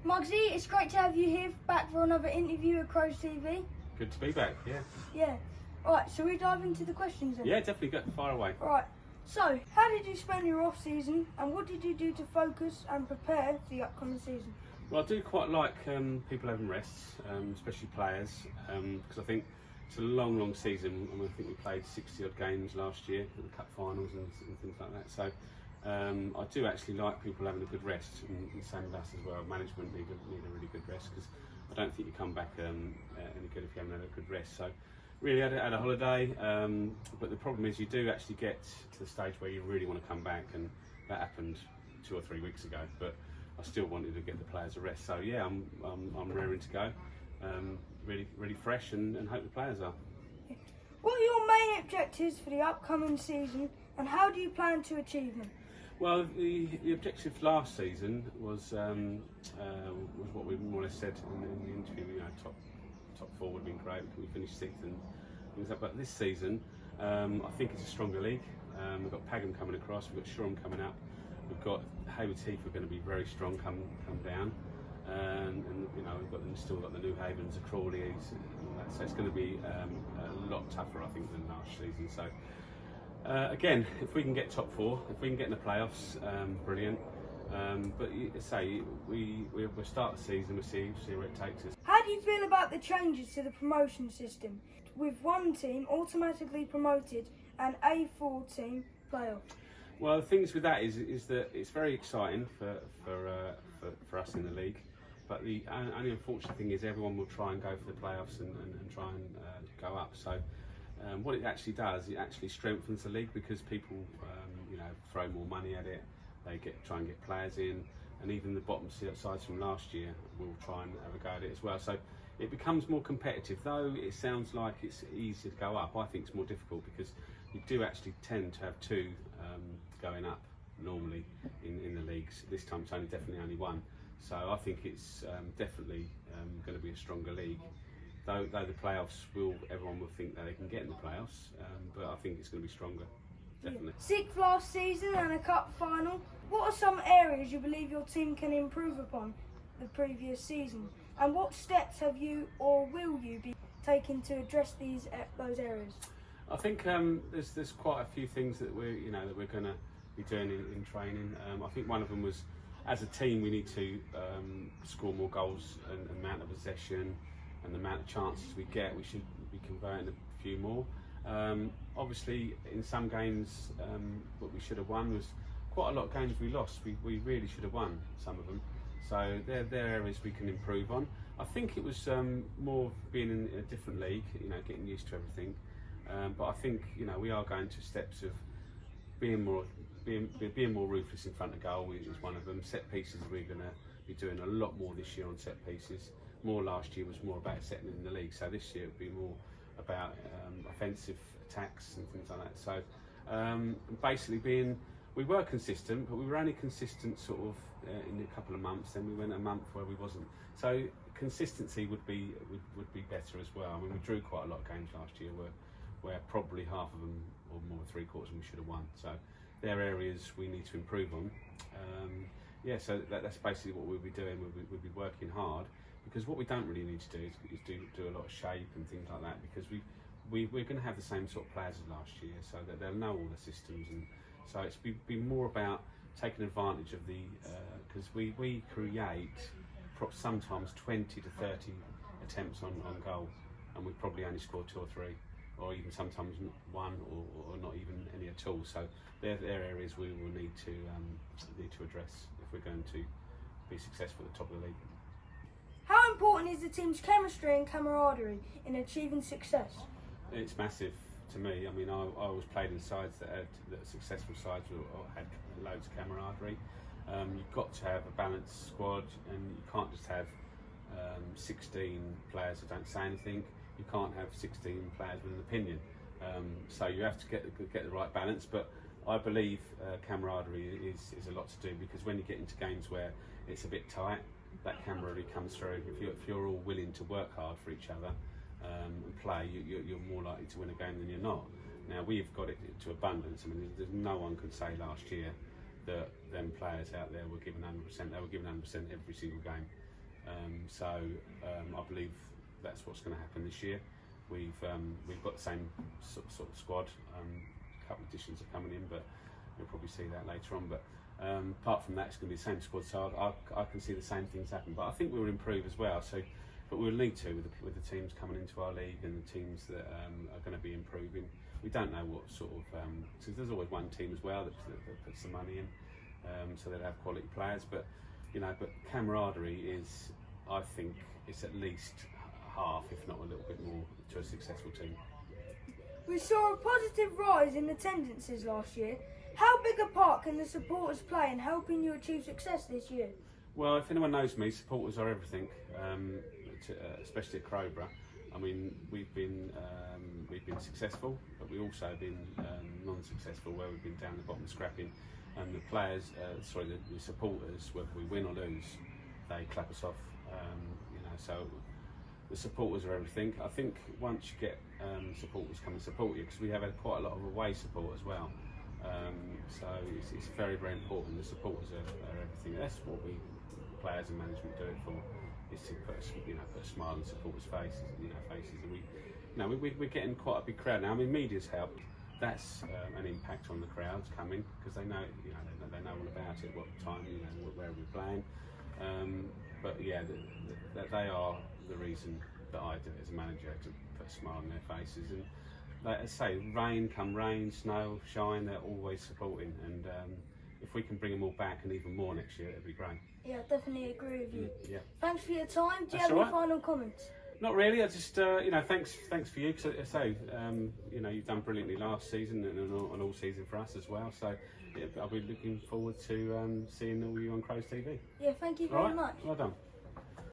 Muggsy, it's great to have you here back for another interview at Crows TV. Good to be back, yeah. Yeah. Alright, shall we dive into the questions then? Yeah, definitely, get far away. Alright, so how did you spend your off season and what did you do to focus and prepare for the upcoming season? Well, I do quite like people having rests, especially players, because I think it's a long season. I think we played 60 odd games last year in the cup finals and things like that. So I do actually like people having a good rest, and same with us as well. Management need a really good rest, because I don't think you come back any good if you haven't had a good rest. So really had a holiday, but the problem is you do actually get to the stage where you really want to come back, and that happened 2 or 3 weeks ago. But I still wanted to get the players a rest. So yeah, I'm raring to go, really fresh, and hope the players are. What are your main objectives for the upcoming season and how do you plan to achieve them? Well, the objective last season was what we more or less said in the interview. You know, top 4 would have been great. We finished 6th and things like that. But this season, I think it's a stronger league. We've got Pagham coming across. We've got Shoreham coming up. We've got Hayward Heath are going to be very strong come down, and you know still got the New Havens, the Crawleys, and all that. So it's going to be a lot tougher, I think, than last season. So again, if we can get top 4, if we can get in the playoffs, brilliant. But we'll start the season. We'll see where it takes us. How do you feel about the changes to the promotion system, with one team automatically promoted and a 4 team playoff? Well, the things with that is that it's very exciting for us in the league, but the only unfortunate thing is everyone will try and go for the playoffs and try and go up. So what it actually does, it actually strengthens the league, because people throw more money at it. They try and get players in, and even the bottom sides from last year will try and have a go at it as well. So it becomes more competitive. Though it sounds like it's easy to go up, I think it's more difficult, because you do actually tend to have 2 going up normally in the leagues. This time it's definitely only 1. So I think it's definitely going to be a stronger league. Though the playoffs everyone will think that they can get in the playoffs, but I think it's going to be stronger. Definitely. 6th last season and a cup final. What are some areas you believe your team can improve upon the previous season? And what steps have you or will you be taking to address those areas? I think there's quite a few things that we're going to be doing in training. I think one of them was, as a team, we need to score more goals, and the amount of possession and the amount of chances we get, we should be converting a few more. Obviously, in some games, what we should have won was quite a lot of games we lost. We really should have won some of them. So they're areas we can improve on. I think it was more being in a different league, getting used to everything. But I think we are going to steps of being more ruthless in front of goal is one of them. Set pieces, we're going to be doing a lot more this year on set pieces. More last year was more about setting in the league, so this year it'll be more about offensive attacks and things like that. So basically we were consistent, but we were only consistent sort of in a couple of months. Then we went a month where we wasn't. So consistency would be better as well. I mean, we drew quite a lot of games last year where probably half of them, or more than 3/4, we should have won. So they're areas we need to improve on. So that's basically what we'll be doing. We'll be working hard, because what we don't really need to do is do a lot of shape and things like that, because we're going to have the same sort of players as last year, so that they'll know all the systems, and so it's be more about taking advantage of the because we create sometimes 20 to 30 attempts on goal, and we probably only score 2 or 3, or even sometimes 1 or not even any at all. So they're areas we will need to address if we're going to be successful at the top of the league. How important is the team's chemistry and camaraderie in achieving success? It's massive to me. I mean, I always played in sides that successful sides or had loads of camaraderie. You've got to have a balanced squad, and you can't just have 16 players that don't say anything. You can't have 16 players with an opinion. So you have to get the right balance. But I believe camaraderie is a lot to do, because when you get into games where it's a bit tight, that camaraderie comes through. If you're all willing to work hard for each other and play, you're more likely to win a game than you're not. Now, we've got it to abundance. I mean, there's no one could say last year that them players out there were given 100%. They were given 100% every single game. I believe that's what's going to happen this year. We've got the same sort of squad. A couple of additions are coming in, but you'll probably see that later on. But apart from that, it's going to be the same squad. So I can see the same things happen. But I think we'll improve as well. But we'll need to with the teams coming into our league and the teams that are going to be improving. We don't know what sort of. So there's always one team as well that puts the money in, so they'll have quality players. But but camaraderie is, I think, it's at least half, if not a little bit more, to a successful team. We saw a positive rise in attendances last year. How big a part can the supporters play in helping you achieve success this year? Well, if anyone knows me, supporters are everything, especially at Crowborough. I mean, we've been successful, but we've also been non-successful, where we've been down the bottom scrapping. And the players, the supporters, whether we win or lose, they clap us off. So the supporters are everything. I think once you get supporters come and support you, because we have had quite a lot of away support as well. So it's very, very important. The supporters are everything. That's what we players and management do it for. Is to put a smile on supporters' faces. And we're getting quite a big crowd now. I mean, media's helped. That's an impact on the crowds coming, because they know they know all about it, what time, where we're playing. But yeah, they are the reason that I do it as a manager, to put a smile on their faces. And like I say, rain, snow, shine, they're always supporting. And if we can bring them all back and even more next year, it'd be great. Yeah, I definitely agree with you. Yeah. Thanks for your time. Do you That's have all any right. final comments? Not really. I just, thanks for you. Because I say, you've done brilliantly last season and all season for us as well. So yeah, I'll be looking forward to seeing all you on Crows TV. Yeah, thank you All very right? much. Well done.